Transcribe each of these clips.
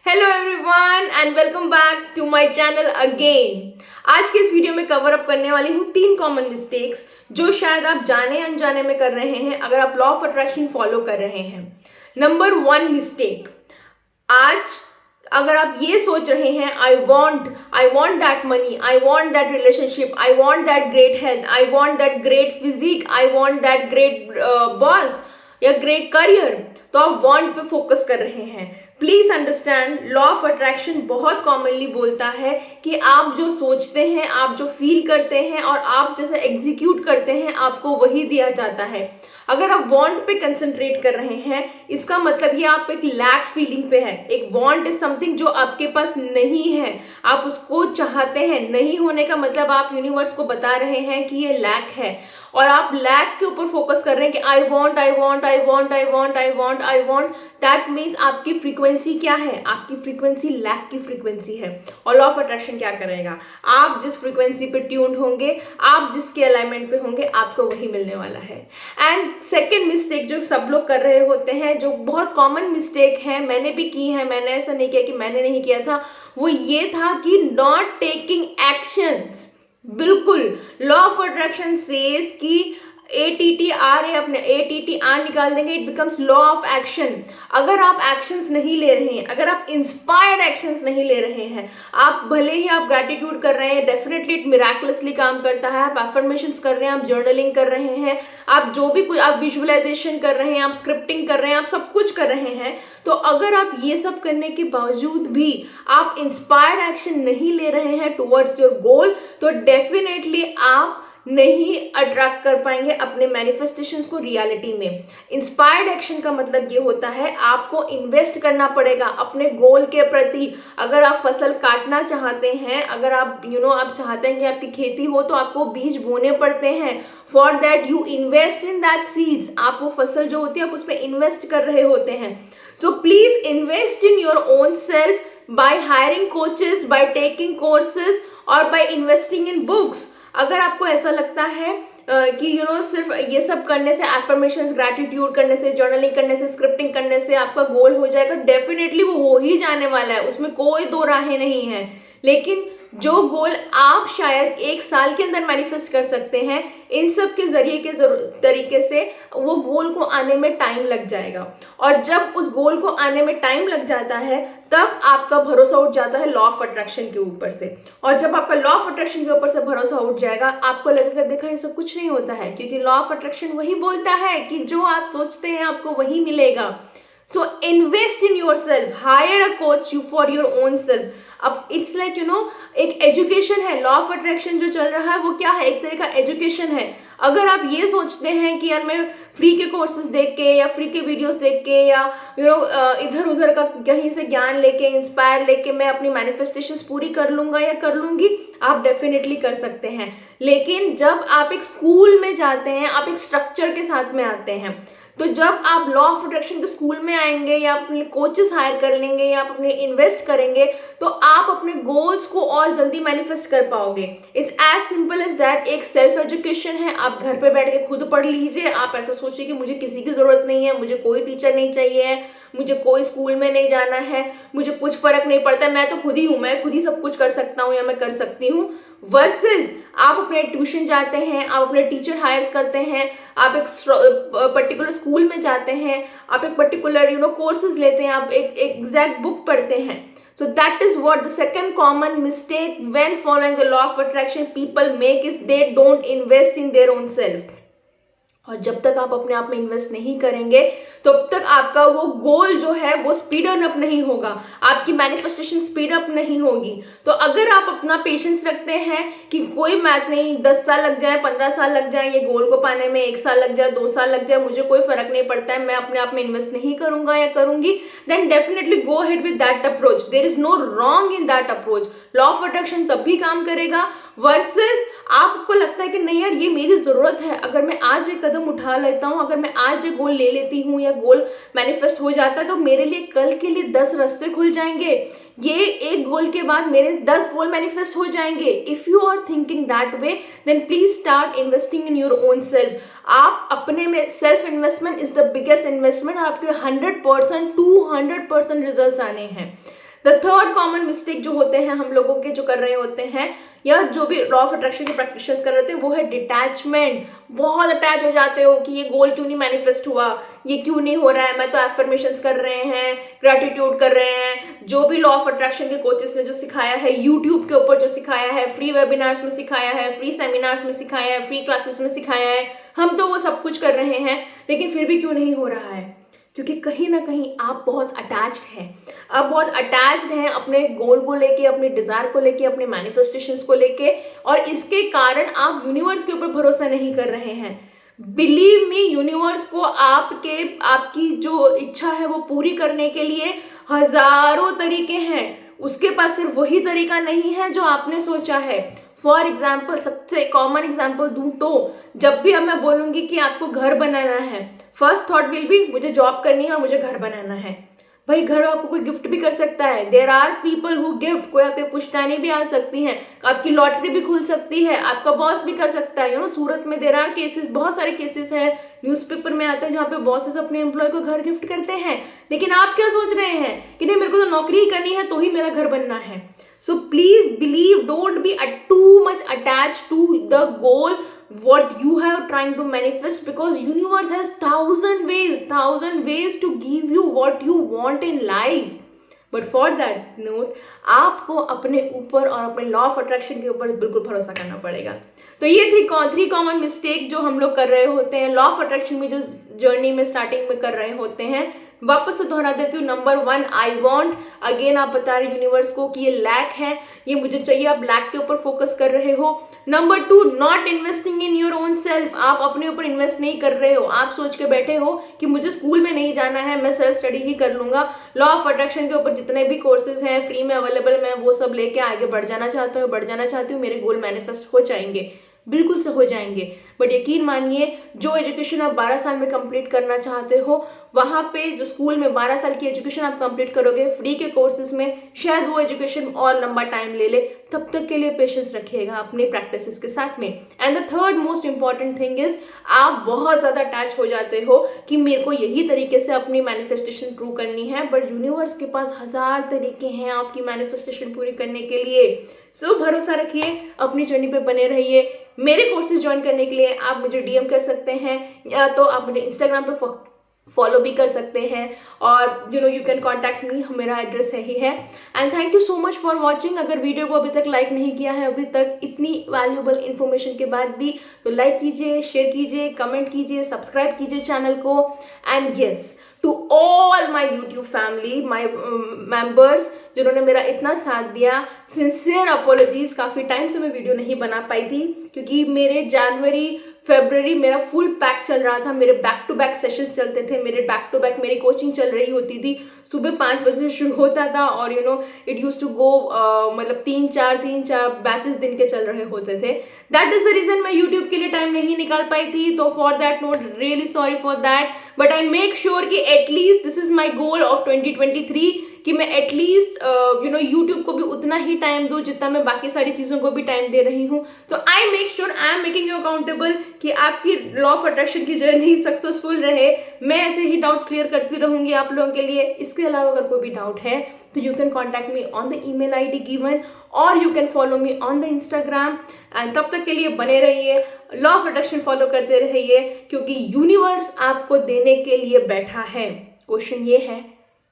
Hello everyone and welcome back to my channel again. आज के इस वीडियो में कवर अप करने वाली हूँ 3 कॉमन मिस्टेक्स जो शायद आप जाने अनजाने में कर रहे हैं अगर आप लॉ ऑफ अट्रैक्शन फॉलो कर रहे हैं। नंबर 1 मिस्टेक, आज अगर आप ये सोच रहे हैं I want that money, I want that relationship, I want that great health, I want that great physique, I want that great boss या ग्रेट करियर, तो आप वांट पे फोकस कर रहे हैं। Please understand, law of attraction बहुत commonly बोलता है कि आप जो सोचते हैं, आप जो फील करते हैं और आप जैसे एग्जीक्यूट करते हैं आपको वही दिया जाता है। अगर आप वांट पे कंसंट्रेट कर रहे हैं इसका मतलब ये आप एक लैक फीलिंग पे है। एक वांट इज समथिंग जो आपके पास नहीं है, आप उसको चाहते हैं। नहीं होने का मतलब आप यूनिवर्स को बता रहे हैं कि ये लैक है और आप लैक के ऊपर फोकस कर रहे हैं कि I want I want I want I want I want I want. That means आपकी फ्रीक्वेंसी क्या है? आपकी फ्रीक्वेंसी लैक की फ्रीक्वेंसी है। और लॉ ऑफ अट्रैक्शन क्या करेगा? आप जिस फ्रीक्वेंसी पे ट्यून्ड होंगे, आप जिसके अलाइनमेंट पे होंगे, आपको वही मिलने वाला है। एंड सेकेंड मिस्टेक जो सब लोग कर रहे होते हैं, जो बहुत कॉमन मिस्टेक है, मैंने भी की है, मैंने ऐसा नहीं किया कि मैंने नहीं किया था, वो ये था कि नॉट टेकिंग एक्शंस। बिल्कुल, लॉ ऑफ अट्रैक्शन सेज कि ATTR अपने ATTR निकाल देंगे, it becomes law of action. अगर आप एक्शंस नहीं ले रहे हैं, अगर आप इंस्पायर्ड एक्शंस नहीं ले रहे हैं, आप भले ही आप ग्रैटिट्यूड कर रहे हैं, डेफिनेटली इट मिराकुलसली काम करता है। आप अफर्मेशंस कर रहे हैं, आप जर्नलिंग कर रहे हैं, आप जो भी कुछ, आप विजुअलाइजेशन कर रहे हैं, आप स्क्रिप्टिंग कर रहे हैं, आप सब कुछ कर रहे हैं, तो अगर आप ये सब करने के बावजूद भी आप इंस्पायर्ड एक्शन नहीं ले रहे हैं टुवर्ड्स योर गोल, तो डेफिनेटली आप नहीं अट्रैक्ट कर पाएंगे अपने मैनिफेस्टेशंस को रियलिटी में। इंस्पायर्ड एक्शन का मतलब ये होता है आपको इन्वेस्ट करना पड़ेगा अपने गोल के प्रति। अगर आप फसल काटना चाहते हैं, अगर आप आप चाहते हैं कि आपकी खेती हो, तो आपको बीज बोने पड़ते हैं। For that you invest in that seeds. आप वो फसल जो होती है आप उस पर इन्वेस्ट कर रहे होते हैं। So please invest in your own self by hiring coaches, by taking courses और बाय इन्वेस्टिंग इन बुक्स। अगर आपको ऐसा लगता है कि सिर्फ ये सब करने से, एफर्मेशंस, ग्रैटिट्यूड करने से, जर्नलिंग करने से, स्क्रिप्टिंग करने से आपका गोल हो जाएगा, डेफिनेटली वो हो ही जाने वाला है, उसमें कोई दो राहें नहीं है। लेकिन जो गोल आप शायद 1 साल के अंदर मैनिफेस्ट कर सकते हैं, इन सब के जरिए के तरीके से वो गोल को आने में टाइम लग जाएगा। और जब उस गोल को आने में टाइम लग जाता है तब आपका भरोसा उठ जाता है लॉ ऑफ अट्रैक्शन के ऊपर से। और जब आपका लॉ ऑफ अट्रैक्शन के ऊपर से भरोसा उठ जाएगा, आपको लगेगा देखा ये सब कुछ नहीं होता है, क्योंकि लॉ ऑफ अट्रैक्शन वही बोलता है कि जो आप सोचते हैं आपको वही मिलेगा। So invest in yourself, hire a coach for your own self. अब इट्स लाइक एक एजुकेशन है। लॉ ऑफ अट्रैक्शन जो चल रहा है वो क्या है? एक तरह का एजुकेशन है। अगर आप ये सोचते हैं कि यार मैं फ्री के कोर्सेज देख के या फ्री के वीडियोस देख के या इधर उधर का कहीं से ज्ञान लेके, इंस्पायर लेके मैं अपनी मैनिफेस्टेशंस पूरी कर लूंगा या कर लूंगी, आप डेफिनेटली कर सकते हैं। लेकिन जब आप एक स्कूल में जाते हैं, आप एक स्ट्रक्चर के साथ में आते हैं, तो जब आप लॉ ऑफ अट्रैक्शन के स्कूल में आएंगे या अपने कोचेस हायर कर लेंगे या आप अपने इन्वेस्ट करेंगे, तो आप अपने गोल्स को और जल्दी मैनिफेस्ट कर पाओगे। It's as simple as that. एक सेल्फ एजुकेशन है, आप घर पे बैठ के खुद पढ़ लीजिए। आप ऐसा सोचिए कि मुझे किसी की जरूरत नहीं है, मुझे कोई टीचर नहीं चाहिए, मुझे कोई स्कूल में नहीं जाना है, मुझे कुछ फर्क नहीं पड़ता, मैं तो खुद ही हूँ, मैं खुद ही सब कुछ कर सकता हूँ या मैं कर सकती हूँ। वर्सेस आप अपने ट्यूशन जाते हैं, आप अपने टीचर हायर करते हैं, आप एक पर्टिकुलर स्कूल में जाते हैं, आप एक पर्टिकुलर कोर्सेज लेते हैं, आप एक एग्जैक्ट बुक पढ़ते हैं। So that is what the second common mistake when following the law of attraction people make is they don't invest in their own self. और जब तक आप अपने आप में इन्वेस्ट नहीं करेंगे तब तक आपका वो गोल जो है वो स्पीड अप नहीं होगा, आपकी मैनिफेस्टेशन स्पीड अप नहीं होगी। तो अगर आप अपना पेशेंस रखते हैं कि कोई मैथ नहीं, 10 साल लग जाए, 15 साल लग जाए, ये गोल को पाने में 1 साल लग जाए, 2 साल लग जाए, मुझे कोई फर्क नहीं पड़ता है, मैं अपने आप में इन्वेस्ट नहीं करूंगा या करूंगी, then definitely go ahead with that approach. There is no wrong in that approach. Law of attraction तब भी काम करेगा। वर्सेस आपको लगता है कि नहीं यार ये मेरी जरूरत है, अगर मैं आज एक कदम उठा लेता हूँ, अगर मैं आज एक गोल ले लेती हूँ या गोल मैनिफेस्ट हो जाता है, तो मेरे लिए कल के लिए 10 रास्ते खुल जाएंगे, ये एक गोल के बाद मेरे 10 गोल मैनिफेस्ट हो जाएंगे। If you are thinking that way then please start investing in your own self. आप अपने में self investment is the biggest investment और आपके 100% 200% रिजल्ट्स आने हैं। द थर्ड कॉमन मिस्टेक जो होते हैं हम लोगों के, जो कर रहे होते हैं या जो भी लॉ ऑफ अट्रैक्शन के प्रैक्टिशनर्स कर रहे होते हैं, वो है डिटैचमेंट। बहुत अटैच हो जाते हो कि ये गोल क्यों नहीं मैनिफेस्ट हुआ, ये क्यों नहीं हो रहा है, मैं तो एफर्मेशंस कर रहे हैं, ग्रेटिट्यूड कर रहे हैं, जो भी लॉ ऑफ अट्रैक्शन के कोचेस ने जो सिखाया है, यूट्यूब के ऊपर जो सिखाया है, फ्री वेबिनार्स में सिखाया है, फ्री सेमिनार्स में सिखाया है, फ्री क्लासेस में सिखाया है, हम तो वो सब कुछ कर रहे हैं, लेकिन फिर भी क्यों नहीं हो रहा है? क्योंकि कहीं ना कहीं आप बहुत अटैच्ड हैं। आप बहुत अटैच्ड हैं अपने गोल को लेके, अपने डिजायर को लेके, अपने मैनिफेस्टेशंस को लेके, और इसके कारण आप यूनिवर्स के ऊपर भरोसा नहीं कर रहे हैं। बिलीव मी, यूनिवर्स को आपकी जो इच्छा है वो पूरी करने के लिए हजारों तरीके हैं। उसके पास सिर्फ वही तरीका नहीं है जो आपने सोचा है। फॉर एग्जाम्पल, सबसे कॉमन एग्जाम्पल दूं तो, जब भी अब मैं बोलूंगी कि आपको घर बनाना है, फर्स्ट थॉट विल बी मुझे जॉब करनी है और मुझे घर बनाना है। भाई घर आपको कोई गिफ्ट भी कर सकता है। There are people who gift, कोई आपके पुश्तैनी भी आ सकती है, आपकी लॉटरी भी खुल सकती है, आपका बॉस भी कर सकता है। सूरत में देयर आर केसेस, बहुत सारे केसेस हैं, न्यूज़पेपर में आते हैं जहाँ पे बॉसेस अपने एम्प्लॉय को घर गिफ्ट करते हैं। लेकिन आप क्या सोच रहे हैं कि नहीं, मेरे को तो नौकरी ही करनी है तो ही मेरा घर बनना है। So please believe, don't be too much attached to the goal what you have trying to manifest, because universe has thousand ways to give you what you want in life. But for that note, आपको अपने ऊपर और अपने law of attraction के ऊपर बिल्कुल भरोसा करना पड़ेगा। तो ये थ्री कॉमन मिस्टेक जो हम लोग कर रहे होते हैं लॉ ऑफ अट्रैक्शन में, जो जर्नी में स्टार्टिंग में कर रहे होते हैं, वापस से दोहरा देती हूँ। Number 1, I want. अगेन आप बता रहे यूनिवर्स को कि ये लैक है, ये मुझे चाहिए, आप लैक के ऊपर फोकस कर रहे हो। Number 2, not investing in your own self. आप अपने ऊपर इन्वेस्ट नहीं कर रहे हो। आप सोच के बैठे हो कि मुझे स्कूल में नहीं जाना है, मैं सेल्फ स्टडी ही कर लूंगा। लॉ ऑफ अट्रैक्शन के ऊपर जितने भी कोर्सेज हैं फ्री में अवेलेबल, मैं वो सब लेके आगे बढ़ जाना चाहती हूँ, मेरे गोल मैनिफेस्ट हो जाएंगे। बिल्कुल से हो जाएंगे। बट यकीन मानिए, जो एजुकेशन आप 12 साल में कंप्लीट करना चाहते हो, वहाँ पे जो स्कूल में 12 साल की एजुकेशन आप कंप्लीट करोगे फ्री के कोर्सेज में, शायद वो एजुकेशन और लंबा टाइम ले ले। तब तक के लिए पेशेंस रखिएगा अपने प्रैक्टिसेस के साथ में। And the third most important thing is, आप बहुत ज़्यादा अटैच हो जाते हो कि मेरे को यही तरीके से अपनी मैनिफेस्टेशन प्रूव करनी है, बट यूनिवर्स के पास 1000 तरीके हैं आपकी मैनिफेस्टेशन पूरी करने के लिए। सो भरोसा रखिए, अपनी जर्नी पे बने रहिए। मेरे कोर्सेज ज्वाइन करने के लिए आप मुझे डीएम कर सकते हैं, या तो आप मुझे इंस्टाग्राम पे फॉलो भी कर सकते हैं, और यू कैन कॉन्टैक्ट मी, मेरा एड्रेस यही है। And thank you so much for watching. अगर वीडियो को अभी तक लाइक नहीं किया है अभी तक इतनी वैल्यूएबल इन्फॉर्मेशन के बाद भी, तो लाइक कीजिए, शेयर कीजिए, कमेंट कीजिए, सब्सक्राइब कीजिए चैनल को। And yes, to all my YouTube family, my members जिन्होंने मेरा इतना साथ दिया, सिंसियर अपॉलॉजीज। काफ़ी टाइम से मैं वीडियो नहीं बना पाई थी क्योंकि मेरे जनवरी फरवरी मेरा फुल पैक चल रहा था, मेरे बैक टू बैक सेशंस चलते थे, मेरे बैक टू बैक मेरी कोचिंग चल रही होती थी। सुबह 5 बजे से शुरू होता था और इट यूज टू गो, मतलब 3-4 बैचेस दिन के चल रहे होते थे। दैट इज द रीजन मैं यूट्यूब के लिए टाइम नहीं निकाल पाई थी। तो for that not really sorry for that, but I make sure कि at least this is my goal of 2023 कि मैं एटलीस्ट यूट्यूब को भी उतना ही टाइम दूं जितना मैं बाकी सारी चीज़ों को भी टाइम दे रही हूँ। तो आई make sure, I am making you accountable कि आपकी लॉ ऑफ अट्रैक्शन की जर्नी सक्सेसफुल रहे। मैं ऐसे ही डाउट्स क्लियर करती रहूंगी आप लोगों के लिए। इसके अलावा अगर कोई भी डाउट है तो you can contact me on the email ID given, और you can follow me on the Instagram. And तब तक के लिए बने रहिए, लॉ ऑफ अट्रैक्शन फॉलो करते रहिए, क्योंकि यूनिवर्स आपको देने के लिए बैठा है। क्वेश्चन ये है,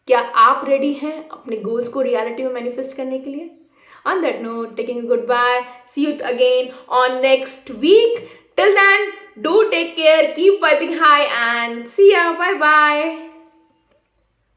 क्या आप रेडी हैं अपने गोल्स को रियलिटी में मैनिफेस्ट करने के लिए? On that note, taking a goodbye. See you again on next week. Till then, do take care, keep vibing high, and see ya. Bye bye.